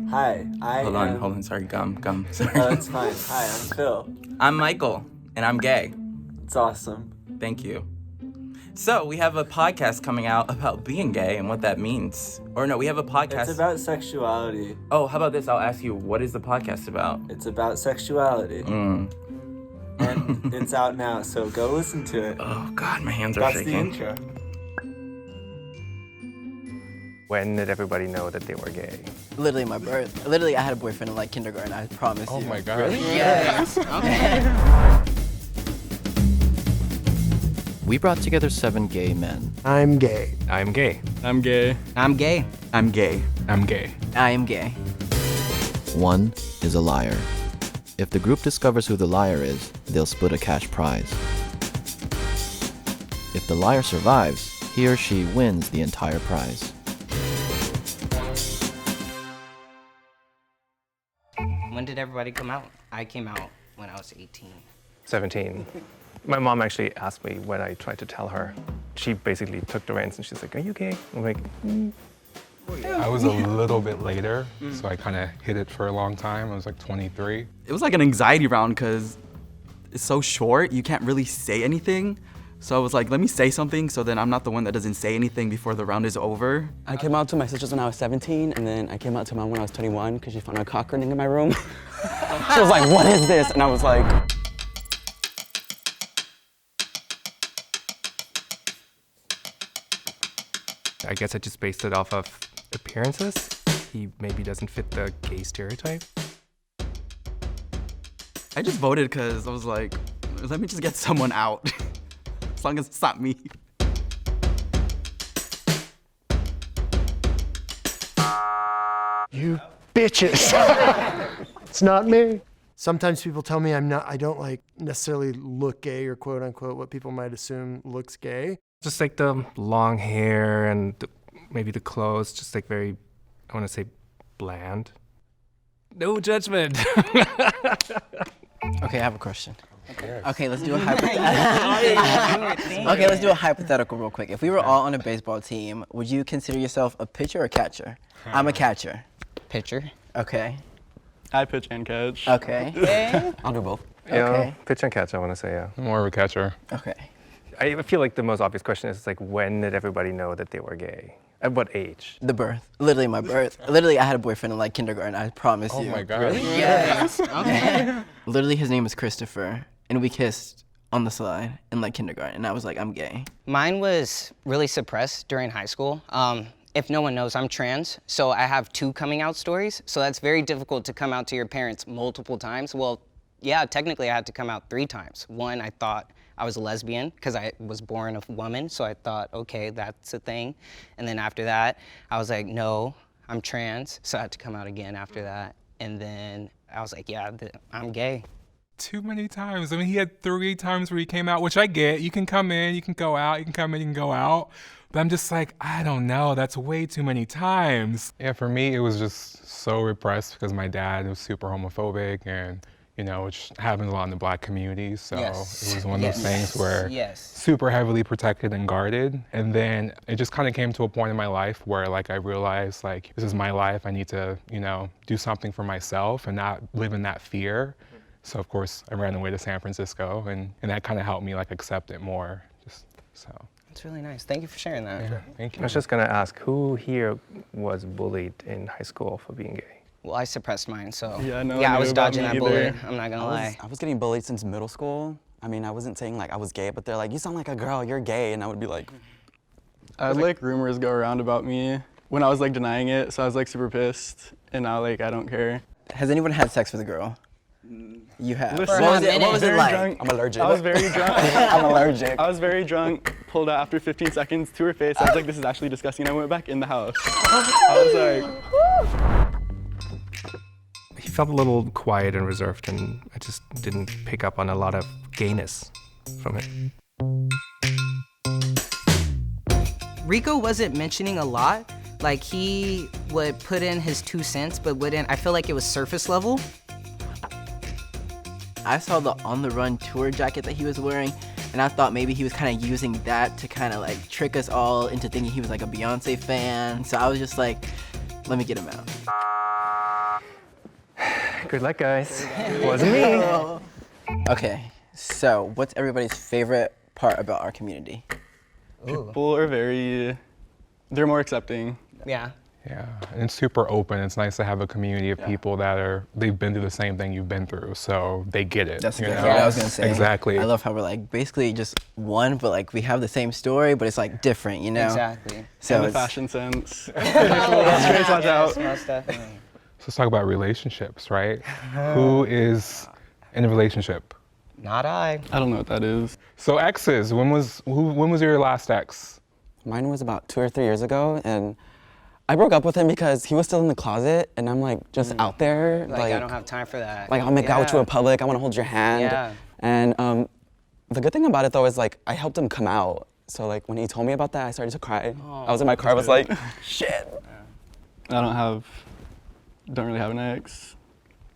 Hi, Hold on. Sorry, gum. Sorry. Oh, it's fine. Hi, I'm Phil. I'm Michael, and I'm gay. It's awesome. Thank you. So, we have a podcast coming out about being gay and what that means. Or no, we have a podcast... It's about sexuality. Oh, how about this? I'll ask you, what is the podcast about? It's about sexuality. And it's out now, so go listen to it. Oh, God, my hands are shaking. That's the intro. When did everybody know that they were gay? Literally my birth. Literally, I had a boyfriend in like kindergarten, I promise you. Oh my God. Really? Yes. Okay. We brought together 7 gay men. I'm gay. I'm gay. I'm gay. I'm gay. I'm gay. I'm gay. I am gay. One is a liar. If the group discovers who the liar is, they'll split a cash prize. If the liar survives, he or she wins the entire prize. When did everybody come out? I came out when I was 18. 17. My mom actually asked me when I tried to tell her. She basically took the reins and she's like, "Are you gay?" I'm like, I was a little bit later, so I kind of hid it for a long time. I was like 23. It was like an anxiety round because it's so short, you can't really say anything. So I was like, let me say something so then I'm not the one that doesn't say anything before the round is over. I came out to my sisters when I was 17, and then I came out to my mom when I was 21 because she found a cock ring in my room. She was like, "What is this?" And I was like, I guess I just based it off of appearances. He maybe doesn't fit the gay stereotype. I just voted because I was like, let me just get someone out. As long as it's not me. You bitches. It's not me. Sometimes people tell me I don't like necessarily look gay or quote unquote what people might assume looks gay. Just like the long hair and maybe the clothes, just like very, I want to say bland. No judgment. Okay, I have a question. Okay, let's do a hypothetical real quick. If we were all on a baseball team, would you consider yourself a pitcher or catcher? I'm a catcher. Pitcher. Okay. I pitch and catch. Okay. I'll do both. Yeah, pitch and catch, I want to say, yeah. More of a catcher. Okay. I feel like the most obvious question is like, when did everybody know that they were gay? At what age? The birth. Literally my birth. Literally, I had a boyfriend in like kindergarten, I promise you. Oh my God. Really? Yes. Okay. Literally, his name is Christopher, and we kissed on the slide in like kindergarten, and I was like, I'm gay. Mine was really suppressed during high school. If no one knows, I'm trans, so I have 2 coming out stories. So that's very difficult to come out to your parents multiple times. Well, yeah, technically I had to come out 3 times. One, I thought I was a lesbian because I was born a woman, so I thought, okay, that's a thing. And then after that, I was like, no, I'm trans, so I had to come out again after that. And then I was like, yeah, I'm gay. Too many times. I mean, he had 3 times where he came out, which I get. You can come in, you can go out, you can come in, you can go out. But I'm just like, I don't know, that's way too many times. Yeah, for me, it was just so repressed because my dad was super homophobic and, you know, which happens a lot in the Black community. So it was one of those things where super heavily protected and guarded. And then it just kind of came to a point in my life where like I realized like, this is my life. I need to, you know, do something for myself and not live in that fear. So of course I ran away to San Francisco and that kind of helped me like accept it more, just so. That's really nice. Thank you for sharing that. Yeah, thank you. I was just gonna ask, who here was bullied in high school for being gay? Well, I suppressed mine, so Yeah, I was dodging that bully. I'm not gonna lie. I was getting bullied since middle school. I mean, I wasn't saying like I was gay, but they're like, "You sound like a girl, you're gay," and I would be like, I had like rumors go around about me when I was like denying it, so I was like super pissed, and now like I don't care. Has anyone had sex with a girl? You have. Listen, What was it like? Drunk. "I'm allergic." I was very drunk. I'm allergic. I was very drunk, pulled out after 15 seconds to her face. I was like, this is actually disgusting. I went back in the house. I was like... He felt a little quiet and reserved, and I just didn't pick up on a lot of gayness from it. Rico wasn't mentioning a lot. Like, he would put in his 2 cents, but wouldn't, I feel like it was surface level. I saw the On the Run tour jacket that he was wearing, and I thought maybe he was kind of using that to kind of like trick us all into thinking he was like a Beyonce fan. So I was just like, let me get him out. Good luck, guys. Wasn't me. Okay, so what's everybody's favorite part about our community? People are they're more accepting. Yeah. Yeah, and it's super open. It's nice to have a community of people that they've been through the same thing you've been through, so they get it. That's you exactly know? what I was gonna say. Exactly. I love how we're like basically just one, but like we have the same story, but it's like different, you know? Exactly. So And the it's fashion sense. Watch out. Most definitely. So let's talk about relationships, right? Who is in a relationship? Not I. I don't know what that is. So exes, when was your last ex? Mine was about 2 or 3 years ago, and I broke up with him because he was still in the closet, and I'm like just out there. Like, I don't have time for that. Like I'll make out with you in public. I want to hold your hand. Yeah. And the good thing about it though is like I helped him come out. So like when he told me about that, I started to cry. I was in my car. I was like, shit. I don't really have an ex.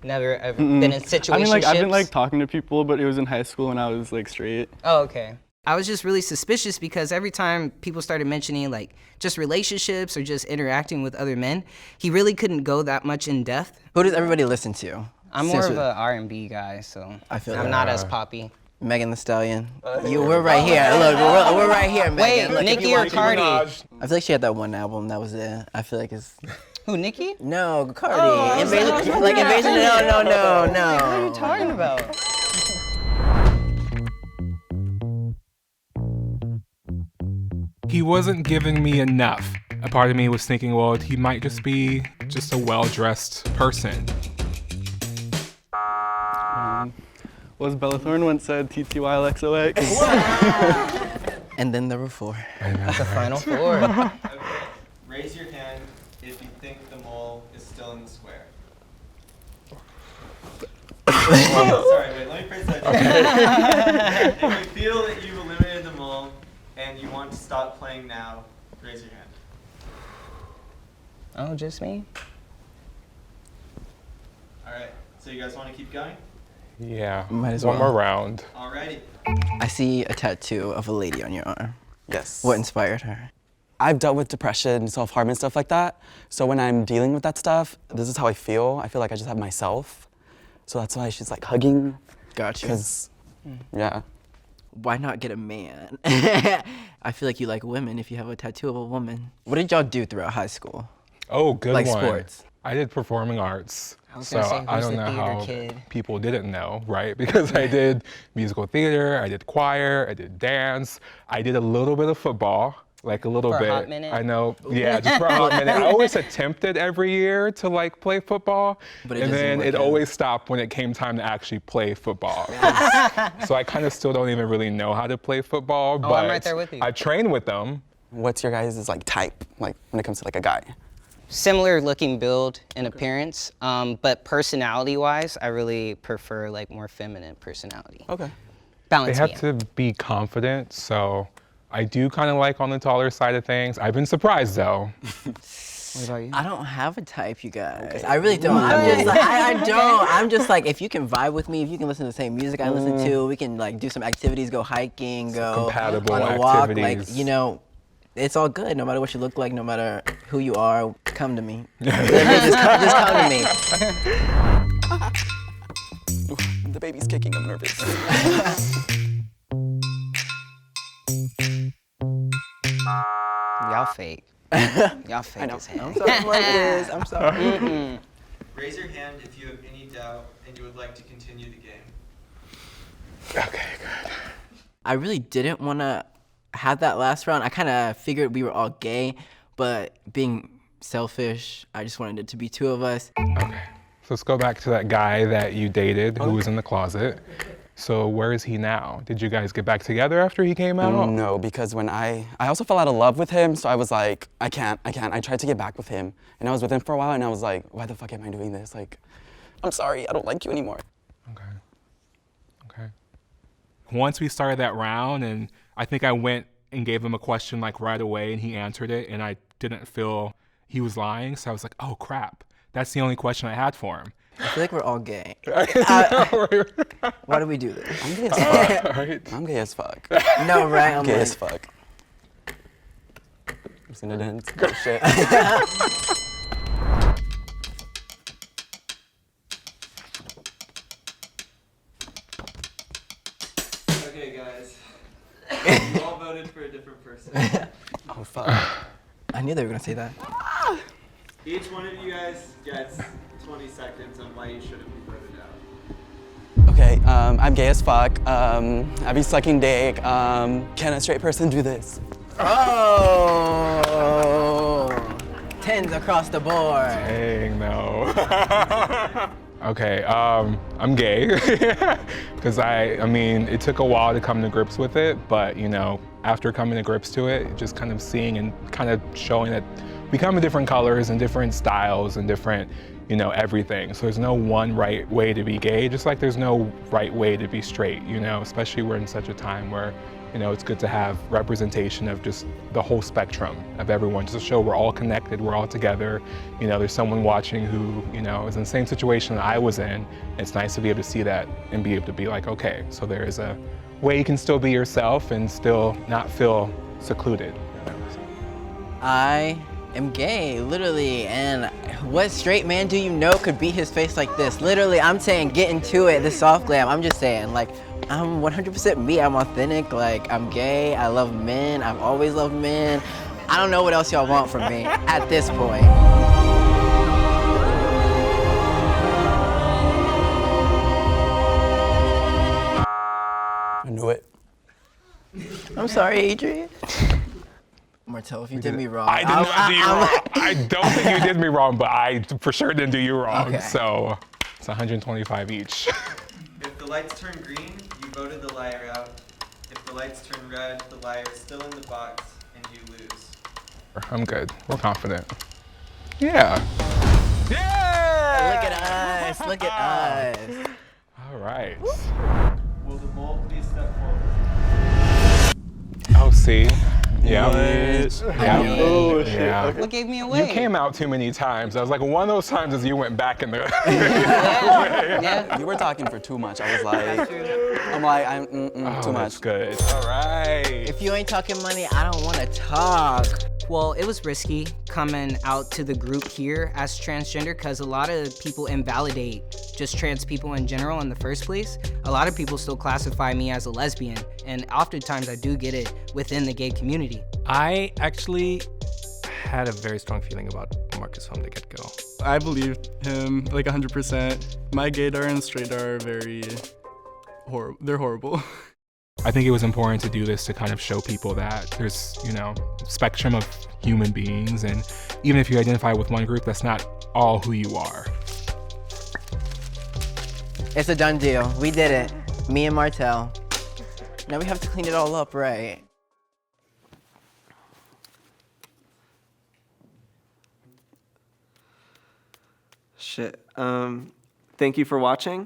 Never ever been in situationships? I mean, like, I've been like talking to people, but it was in high school when I was like straight. Oh, okay. I was just really suspicious because every time people started mentioning like just relationships or just interacting with other men, he really couldn't go that much in depth. Who does everybody listen to? I'm more of a R&B guy, so I feel I'm not as poppy. Megan Thee Stallion. We're right here. Look, we're right here, Megan. Wait, Look, Nicki or Cardi? I feel like she had that one album. That was it. I feel like it's. Who, Nicki? No, Cardi. Oh, Invasion. Like Invasion. No. What are you talking about? He wasn't giving me enough. A part of me was thinking, well, he might just be just a well-dressed person. Was Bella Thorne once said TTYLXOX? And then there were 4. That's the final 4. Raise your hand if you think the mole is still in the square. Sorry, wait, let me phrase that. If you feel that you've eliminated the mole and you want to stop playing now, raise your hand. Oh, just me? Alright, so you guys want to keep going? Yeah, Might as one well. more round. Alrighty. I see a tattoo of a lady on your arm. Yes. What inspired her? I've dealt with depression, self-harm, and stuff like that. So when I'm dealing with that stuff, this is how I feel. I feel like I just have myself. So that's why she's like hugging. Gotcha. Because, yeah. Why not get a man? I feel like you like women if you have a tattoo of a woman. What did y'all do throughout high school? Oh, good Like one. sports. I did performing arts. I was So gonna say, I who's don't the know theater how kid? people didn't know, right? Because I did musical theater, I did choir, I did dance, I did a little bit of football, like a little For a bit. hot minute? I know, yeah, just for a hot minute. I always attempted every year to like play football, But it and doesn't then work it out. always stopped when it came time to actually play football. So I kind of still don't even really know how to play football, but I'm right there with you. I train with them. What's your guys' like type, like when it comes to like a guy? Similar looking build and appearance, but personality-wise, I really prefer like more feminine personality. Okay. They Balance me have out. to be confident, so I do kind of like on the taller side of things. I've been surprised though. What about you? I don't have a type, you guys. I really don't. I'm just like, I don't. I'm just like, if you can vibe with me, if you can listen to the same music I listen to, we can like do some activities, go hiking, go compatible on a walk. Like, activities. you know, it's all good. No matter what you look like, no matter who you are, come to me. Literally, just come to me. The baby's kicking, I'm nervous. Y'all fake. Y'all fake as hell. I'm sorry, Marcus. I'm sorry. Raise your hand if you have any doubt and you would like to continue the game. Okay, good. I really didn't want to have that last round. I kind of figured we were all gay, but being selfish, I just wanted it to be 2 of us. Okay. So let's go back to that guy that you dated who was in the closet. So where is he now? Did you guys get back together after he came out? No, because when I also fell out of love with him, so I was like, I can't. I tried to get back with him, and I was with him for a while, and I was like, why the fuck am I doing this? Like, I'm sorry, I don't like you anymore. Okay. Once we started that round, and I think I went and gave him a question like right away, and he answered it, and I didn't feel he was lying, so I was like, oh crap, that's the only question I had for him. I feel like we're all gay. Why do we do this? I'm gay as fuck. Right. I'm gay as fuck. No, right? I'm I'm gay like, as fuck. I'm just gonna dance. Go shit. voted for a different person. Oh fuck. I knew they were gonna say that. Each one of you guys gets 20 seconds on why you shouldn't be voted out. Okay, I'm gay as fuck. I be sucking dick. Can a straight person do this? Oh, tens across the board. Dang, no. Okay, I'm gay. Because I mean, it took a while to come to grips with it, but you know, after coming to grips to it, just kind of seeing and kind of showing that we come in different colors and different styles and different, you know, everything. So there's no one right way to be gay, just like there's no right way to be straight, you know, especially we're in such a time where, you know, it's good to have representation of just the whole spectrum of everyone, just to show we're all connected, we're all together. You know, there's someone watching who, you know, is in the same situation that I was in. It's nice to be able to see that and be able to be like, okay, so there is a way you can still be yourself and still not feel secluded. I am gay, literally, and what straight man do you know could beat his face like this? Literally, I'm saying get into it, the soft glam. I'm just saying, like, I'm 100% me, I'm authentic, like, I'm gay, I love men, I've always loved men. I don't know what else y'all want from me at this point. I knew it. I'm sorry, Adrian. Martell, if you did me wrong. I did not do you wrong. I don't think you did me wrong, but I for sure didn't do you wrong. Okay. So it's 125 each. If the lights turn green, you voted the liar out. If the lights turn red, the liar is still in the box and you lose. I'm good. We're confident. Yeah. Yeah! Look at us, look at us. All right. Will the mole please step forward? Oh, see? Yeah. Yeah. Oh, shit. Yeah. Okay. What gave me away? You came out too many times. I was like, one of those times is you went back in the. Yeah. You were talking for too much. I was like, I'm Oh, too that's much. good. All right. If you ain't talking money, I don't want to talk. Well, it was risky coming out to the group here as transgender because a lot of people invalidate just trans people in general in the first place. A lot of people still classify me as a lesbian, and oftentimes I do get it within the gay community. I actually had a very strong feeling about Marcus from the get-go. I believed him like 100%. My gaydar and straighdar are very horrible. They're horrible. I think it was important to do this to kind of show people that there's, you know, spectrum of human beings, and even if you identify with one group, that's not all who you are. It's a done deal. We did it. Me and Martell. Now we have to clean it all up, right? Shit. Thank you for watching.